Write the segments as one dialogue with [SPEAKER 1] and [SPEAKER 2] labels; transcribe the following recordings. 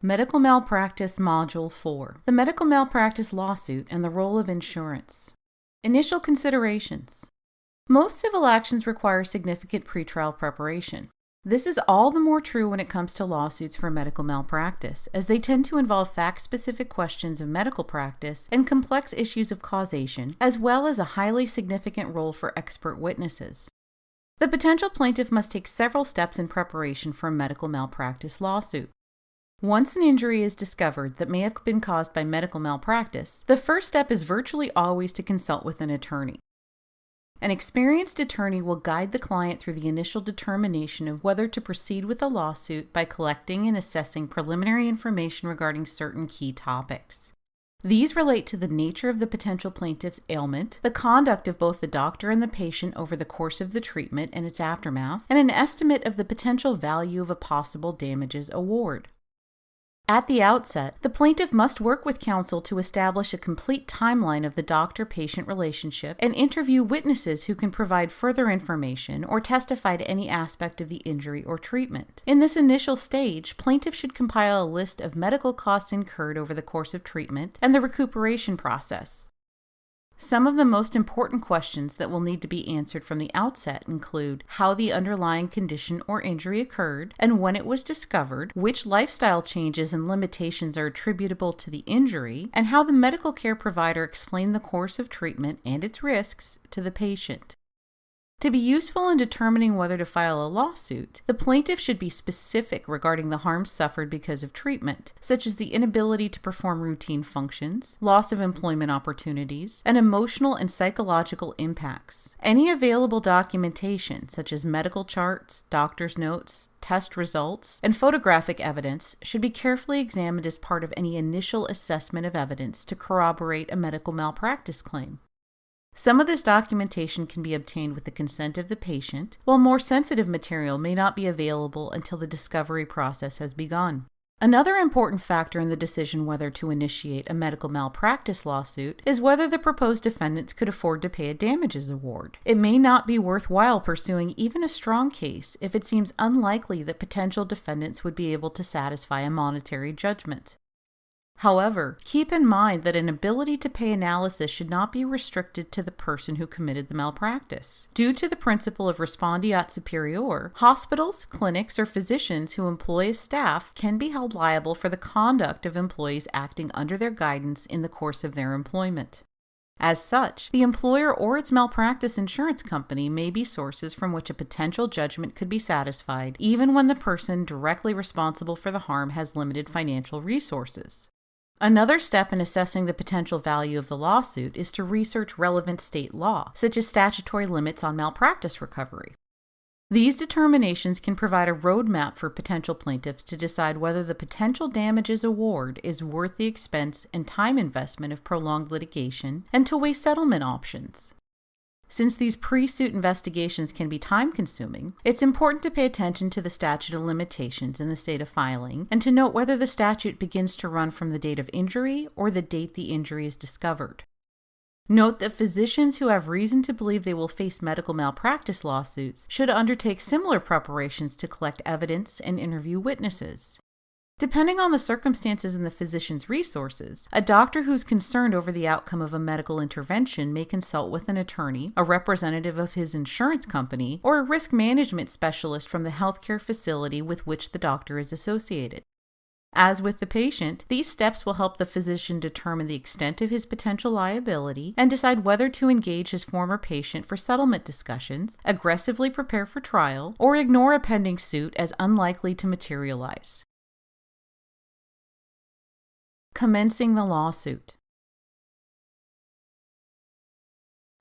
[SPEAKER 1] Medical Malpractice Module 4. The Medical Malpractice Lawsuit and the Role of Insurance. Initial considerations. Most civil actions require significant pretrial preparation. This is all the more true when it comes to lawsuits for medical malpractice, as they tend to involve fact-specific questions of medical practice and complex issues of causation, as well as a highly significant role for expert witnesses. The potential plaintiff must take several steps in preparation for a medical malpractice lawsuit. Once an injury is discovered that may have been caused by medical malpractice, the first step is virtually always to consult with an attorney. An experienced attorney will guide the client through the initial determination of whether to proceed with a lawsuit by collecting and assessing preliminary information regarding certain key topics. These relate to the nature of the potential plaintiff's ailment, the conduct of both the doctor and the patient over the course of the treatment and its aftermath, and an estimate of the potential value of a possible damages award. At the outset, the plaintiff must work with counsel to establish a complete timeline of the doctor-patient relationship and interview witnesses who can provide further information or testify to any aspect of the injury or treatment. In this initial stage, plaintiff should compile a list of medical costs incurred over the course of treatment and the recuperation process. Some of the most important questions that will need to be answered from the outset include how the underlying condition or injury occurred and when it was discovered, which lifestyle changes and limitations are attributable to the injury, and how the medical care provider explained the course of treatment and its risks to the patient. To be useful in determining whether to file a lawsuit, the plaintiff should be specific regarding the harms suffered because of treatment, such as the inability to perform routine functions, loss of employment opportunities, and emotional and psychological impacts. Any available documentation, such as medical charts, doctor's notes, test results, and photographic evidence, should be carefully examined as part of any initial assessment of evidence to corroborate a medical malpractice claim. Some of this documentation can be obtained with the consent of the patient, while more sensitive material may not be available until the discovery process has begun. Another important factor in the decision whether to initiate a medical malpractice lawsuit is whether the proposed defendants could afford to pay a damages award. It may not be worthwhile pursuing even a strong case if it seems unlikely that potential defendants would be able to satisfy a monetary judgment. However, keep in mind that an ability to pay analysis should not be restricted to the person who committed the malpractice. Due to the principle of respondeat superior, hospitals, clinics, or physicians who employ as staff can be held liable for the conduct of employees acting under their guidance in the course of their employment. As such, the employer or its malpractice insurance company may be sources from which a potential judgment could be satisfied, even when the person directly responsible for the harm has limited financial resources. Another step in assessing the potential value of the lawsuit is to research relevant state law, such as statutory limits on malpractice recovery. These determinations can provide a roadmap for potential plaintiffs to decide whether the potential damages award is worth the expense and time investment of prolonged litigation and to weigh settlement options. Since these pre-suit investigations can be time-consuming, it's important to pay attention to the statute of limitations in the state of filing and to note whether the statute begins to run from the date of injury or the date the injury is discovered. Note that physicians who have reason to believe they will face medical malpractice lawsuits should undertake similar preparations to collect evidence and interview witnesses. Depending on the circumstances and the physician's resources, a doctor who's concerned over the outcome of a medical intervention may consult with an attorney, a representative of his insurance company, or a risk management specialist from the healthcare facility with which the doctor is associated. As with the patient, these steps will help the physician determine the extent of his potential liability and decide whether to engage his former patient for settlement discussions, aggressively prepare for trial, or ignore a pending suit as unlikely to materialize. Commencing the lawsuit.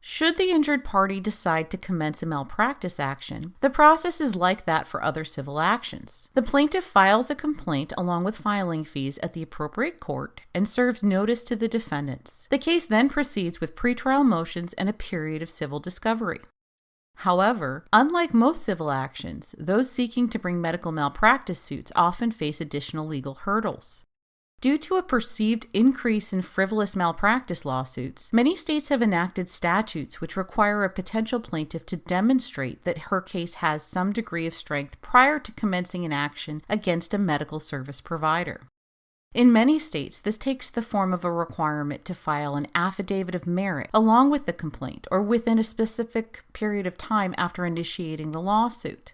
[SPEAKER 1] Should the injured party decide to commence a malpractice action, the process is like that for other civil actions. The plaintiff files a complaint along with filing fees at the appropriate court and serves notice to the defendants. The case then proceeds with pretrial motions and a period of civil discovery. However, unlike most civil actions, those seeking to bring medical malpractice suits often face additional legal hurdles. Due to a perceived increase in frivolous malpractice lawsuits, many states have enacted statutes which require a potential plaintiff to demonstrate that her case has some degree of strength prior to commencing an action against a medical service provider. In many states, this takes the form of a requirement to file an affidavit of merit along with the complaint or within a specific period of time after initiating the lawsuit.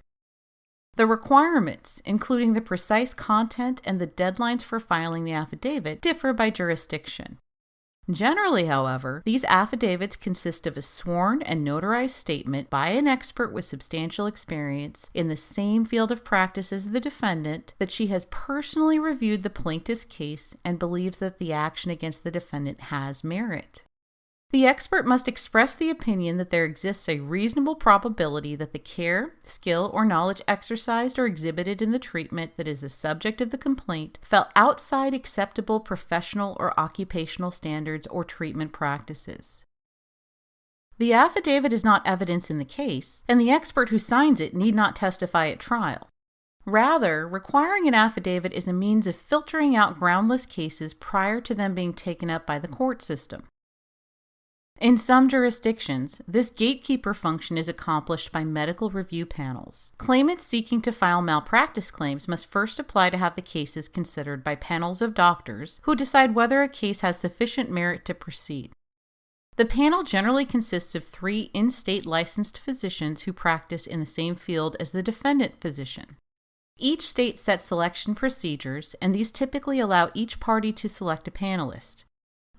[SPEAKER 1] The requirements, including the precise content and the deadlines for filing the affidavit, differ by jurisdiction. Generally, however, these affidavits consist of a sworn and notarized statement by an expert with substantial experience in the same field of practice as the defendant that she has personally reviewed the plaintiff's case and believes that the action against the defendant has merit. The expert must express the opinion that there exists a reasonable probability that the care, skill, or knowledge exercised or exhibited in the treatment that is the subject of the complaint fell outside acceptable professional or occupational standards or treatment practices. The affidavit is not evidence in the case, and the expert who signs it need not testify at trial. Rather, requiring an affidavit is a means of filtering out groundless cases prior to them being taken up by the court system. In some jurisdictions, this gatekeeper function is accomplished by medical review panels. Claimants seeking to file malpractice claims must first apply to have the cases considered by panels of doctors who decide whether a case has sufficient merit to proceed. The panel generally consists of 3 in-state licensed physicians who practice in the same field as the defendant physician. Each state sets selection procedures, and these typically allow each party to select a panelist.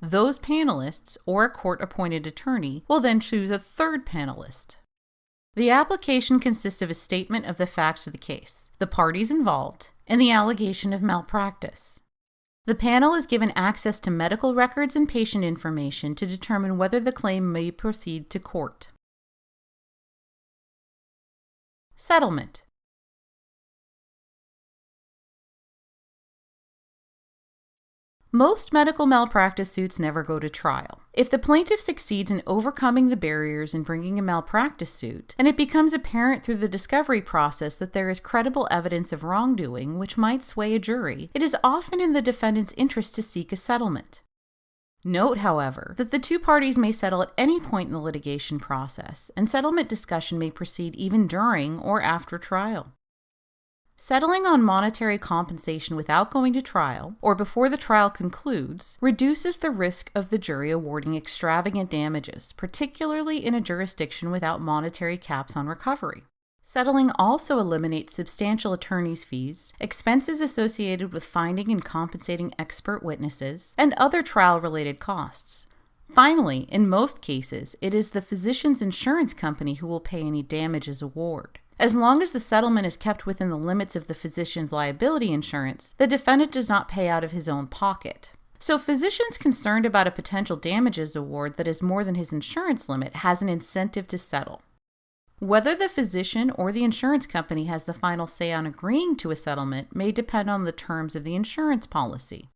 [SPEAKER 1] Those panelists, or a court-appointed attorney, will then choose a third panelist. The application consists of a statement of the facts of the case, the parties involved, and the allegation of malpractice. The panel is given access to medical records and patient information to determine whether the claim may proceed to court. Settlement. Most medical malpractice suits never go to trial. If the plaintiff succeeds in overcoming the barriers in bringing a malpractice suit, and it becomes apparent through the discovery process that there is credible evidence of wrongdoing which might sway a jury, it is often in the defendant's interest to seek a settlement. Note, however, that the 2 parties may settle at any point in the litigation process, and settlement discussion may proceed even during or after trial. Settling on monetary compensation without going to trial, or before the trial concludes, reduces the risk of the jury awarding extravagant damages, particularly in a jurisdiction without monetary caps on recovery. Settling also eliminates substantial attorney's fees, expenses associated with finding and compensating expert witnesses, and other trial-related costs. Finally, in most cases, it is the physician's insurance company who will pay any damages award. As long as the settlement is kept within the limits of the physician's liability insurance, the defendant does not pay out of his own pocket. So physicians concerned about a potential damages award that is more than his insurance limit has an incentive to settle. Whether the physician or the insurance company has the final say on agreeing to a settlement may depend on the terms of the insurance policy.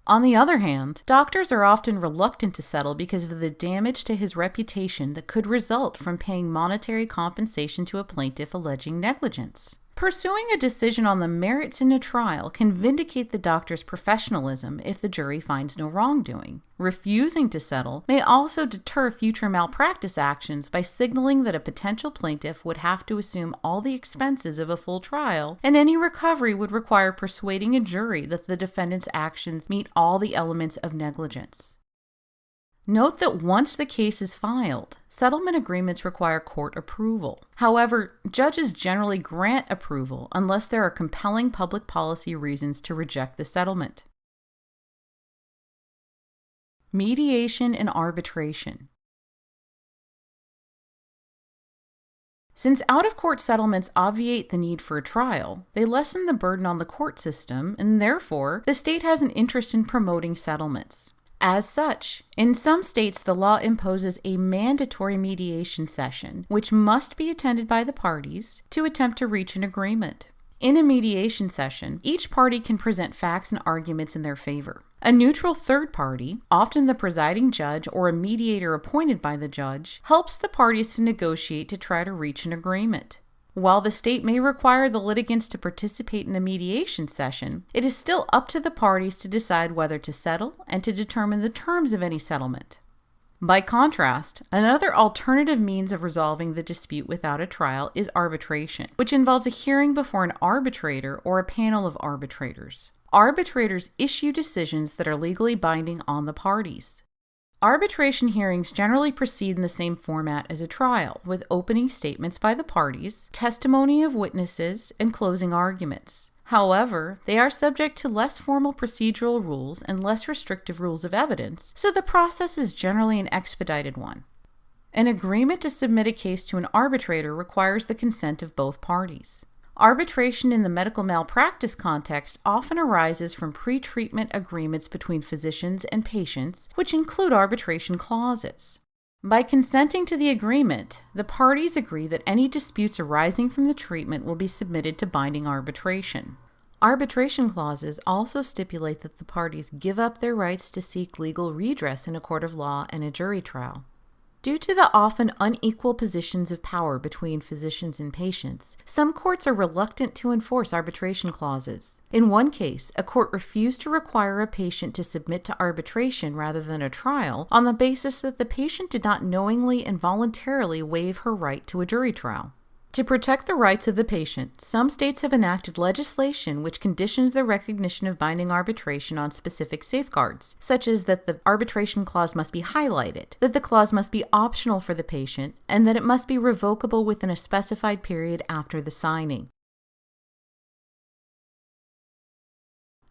[SPEAKER 1] On the other hand, doctors are often reluctant to settle because of the damage to his reputation that could result from paying monetary compensation to a plaintiff alleging negligence. Pursuing a decision on the merits in a trial can vindicate the doctor's professionalism if the jury finds no wrongdoing. Refusing to settle may also deter future malpractice actions by signaling that a potential plaintiff would have to assume all the expenses of a full trial, and any recovery would require persuading a jury that the defendant's actions meet all the elements of negligence. Note that once the case is filed, settlement agreements require court approval. However, judges generally grant approval unless there are compelling public policy reasons to reject the settlement. Mediation and arbitration. Since out-of-court settlements obviate the need for a trial, they lessen the burden on the court system, and therefore, the state has an interest in promoting settlements. As such, in some states the law imposes a mandatory mediation session, which must be attended by the parties to attempt to reach an agreement. In a mediation session, each party can present facts and arguments in their favor. A neutral third party, often the presiding judge or a mediator appointed by the judge, helps the parties to negotiate to try to reach an agreement. While the state may require the litigants to participate in a mediation session, it is still up to the parties to decide whether to settle and to determine the terms of any settlement. By contrast, another alternative means of resolving the dispute without a trial is arbitration, which involves a hearing before an arbitrator or a panel of arbitrators. Arbitrators issue decisions that are legally binding on the parties. Arbitration hearings generally proceed in the same format as a trial, with opening statements by the parties, testimony of witnesses, and closing arguments. However, they are subject to less formal procedural rules and less restrictive rules of evidence, so the process is generally an expedited one. An agreement to submit a case to an arbitrator requires the consent of both parties. Arbitration in the medical malpractice context often arises from pre-treatment agreements between physicians and patients, which include arbitration clauses. By consenting to the agreement, the parties agree that any disputes arising from the treatment will be submitted to binding arbitration. Arbitration clauses also stipulate that the parties give up their rights to seek legal redress in a court of law and a jury trial. Due to the often unequal positions of power between physicians and patients, some courts are reluctant to enforce arbitration clauses. In one case, a court refused to require a patient to submit to arbitration rather than a trial on the basis that the patient did not knowingly and voluntarily waive her right to a jury trial. To protect the rights of the patient, some states have enacted legislation which conditions the recognition of binding arbitration on specific safeguards, such as that the arbitration clause must be highlighted, that the clause must be optional for the patient, and that it must be revocable within a specified period after the signing.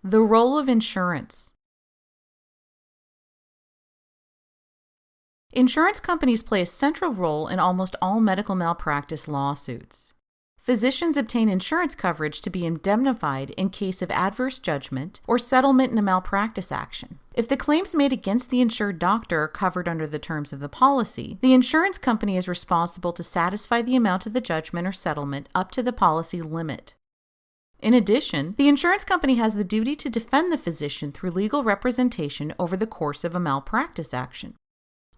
[SPEAKER 1] The role of insurance. Insurance companies play a central role in almost all medical malpractice lawsuits. Physicians obtain insurance coverage to be indemnified in case of adverse judgment or settlement in a malpractice action. If the claims made against the insured doctor are covered under the terms of the policy, the insurance company is responsible to satisfy the amount of the judgment or settlement up to the policy limit. In addition, the insurance company has the duty to defend the physician through legal representation over the course of a malpractice action.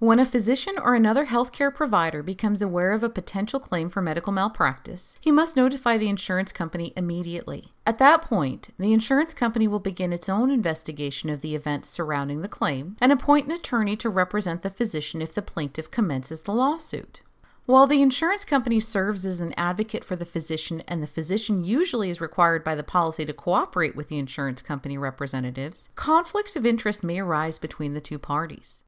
[SPEAKER 1] When a physician or another healthcare provider becomes aware of a potential claim for medical malpractice, he must notify the insurance company immediately. At that point, the insurance company will begin its own investigation of the events surrounding the claim and appoint an attorney to represent the physician if the plaintiff commences the lawsuit. While the insurance company serves as an advocate for the physician and the physician usually is required by the policy to cooperate with the insurance company representatives, conflicts of interest may arise between the two parties.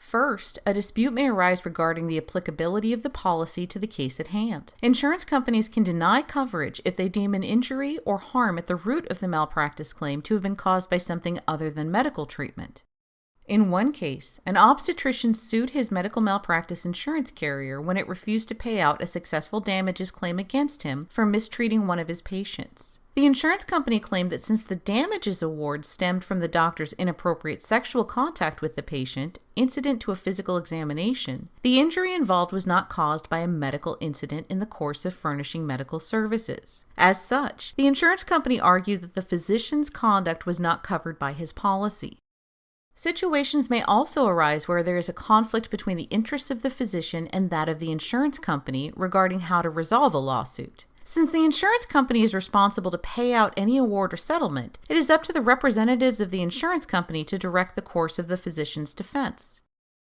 [SPEAKER 1] First, a dispute may arise regarding the applicability of the policy to the case at hand. Insurance companies can deny coverage if they deem an injury or harm at the root of the malpractice claim to have been caused by something other than medical treatment. In one case, an obstetrician sued his medical malpractice insurance carrier when it refused to pay out a successful damages claim against him for mistreating one of his patients. The insurance company claimed that since the damages award stemmed from the doctor's inappropriate sexual contact with the patient, incident to a physical examination, the injury involved was not caused by a medical incident in the course of furnishing medical services. As such, the insurance company argued that the physician's conduct was not covered by his policy. Situations may also arise where there is a conflict between the interests of the physician and that of the insurance company regarding how to resolve a lawsuit. Since the insurance company is responsible to pay out any award or settlement, it is up to the representatives of the insurance company to direct the course of the physician's defense.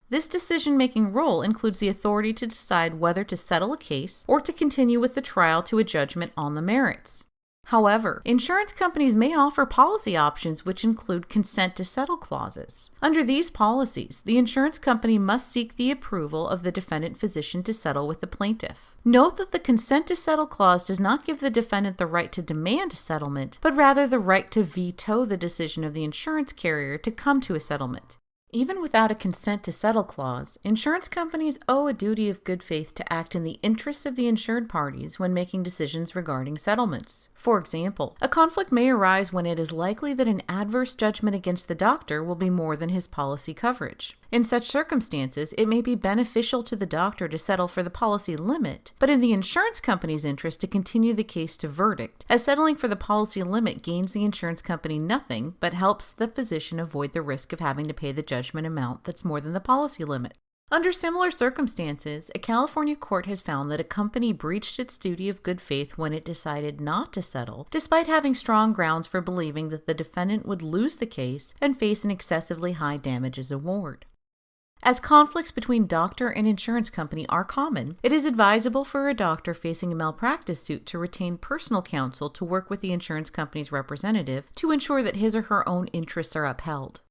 [SPEAKER 1] This decision-making role includes the authority to decide whether to settle a case or to continue with the trial to a judgment on the merits. However, insurance companies may offer policy options which include consent to settle clauses. Under these policies, the insurance company must seek the approval of the defendant physician to settle with the plaintiff. Note that the consent to settle clause does not give the defendant the right to demand a settlement, but rather the right to veto the decision of the insurance carrier to come to a settlement. Even without a consent to settle clause, insurance companies owe a duty of good faith to act in the interests of the insured parties when making decisions regarding settlements. For example, a conflict may arise when it is likely that an adverse judgment against the doctor will be more than his policy coverage. In such circumstances, it may be beneficial to the doctor to settle for the policy limit, but in the insurance company's interest to continue the case to verdict, as settling for the policy limit gains the insurance company nothing but helps the physician avoid the risk of having to pay the judgment amount that's more than the policy limit. Under similar circumstances, a California court has found that a company breached its duty of good faith when it decided not to settle, despite having strong grounds for believing that the defendant would lose the case and face an excessively high damages award. As conflicts between doctor and insurance company are common, it is advisable for a doctor facing a malpractice suit to retain personal counsel to work with the insurance company's representative to ensure that his or her own interests are upheld.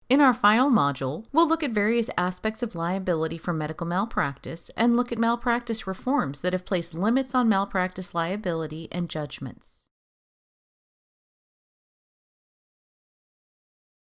[SPEAKER 1] In our final module, we'll look at various aspects of liability for medical malpractice and look at malpractice reforms that have placed limits on malpractice liability and judgments.